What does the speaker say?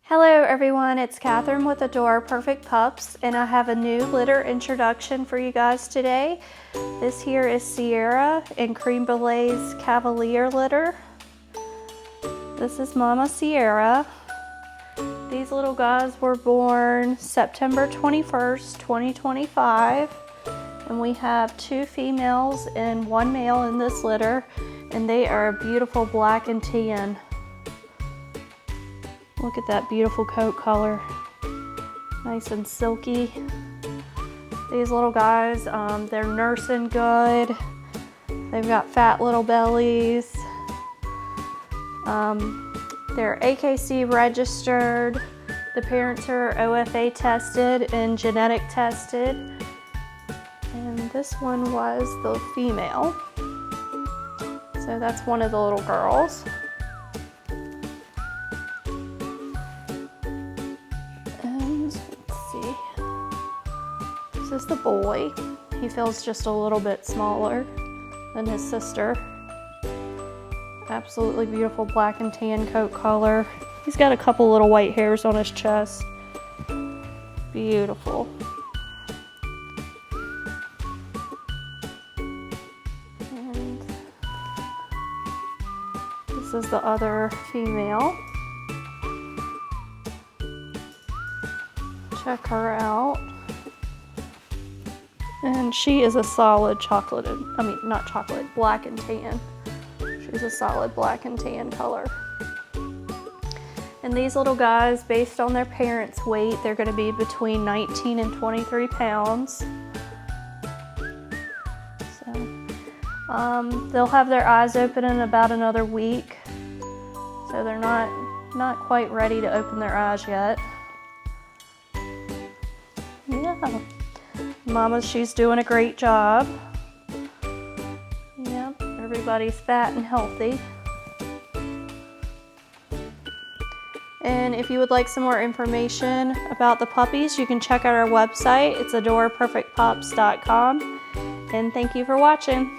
Hello everyone, it's Catherine with Adore Perfect Pups, and I have a new litter introduction for you guys today. This here is Sierra and Crème Brûlée's Cavalier litter. This is Mama Sierra. These little guys were born September 21st, 2025, and we have 2 females and 1 male in this litter, and they are a beautiful black and tan. Look at that beautiful coat color. Nice and silky. These little guys, they're nursing good. They've got fat little bellies. They're AKC registered. The parents are OFA tested and genetic tested. And this one was the female. So that's one of the little girls. This is the boy. He feels just a little bit smaller than his sister. Absolutely beautiful black and tan coat color. He's got a couple little white hairs on his chest. Beautiful. And this is the other female. Check her out. And she is a solid black and tan. She's a solid black and tan color. And these little guys, based on their parents' weight, they're going to be between 19 and 23 pounds. So, they'll have their eyes open in about another week. So they're not quite ready to open their eyes yet. Yeah. Mama, she's doing a great job. Yep, everybody's fat and healthy. And if you would like some more information about the puppies, you can check out our website. It's adoreperfectpups.com. And thank you for watching.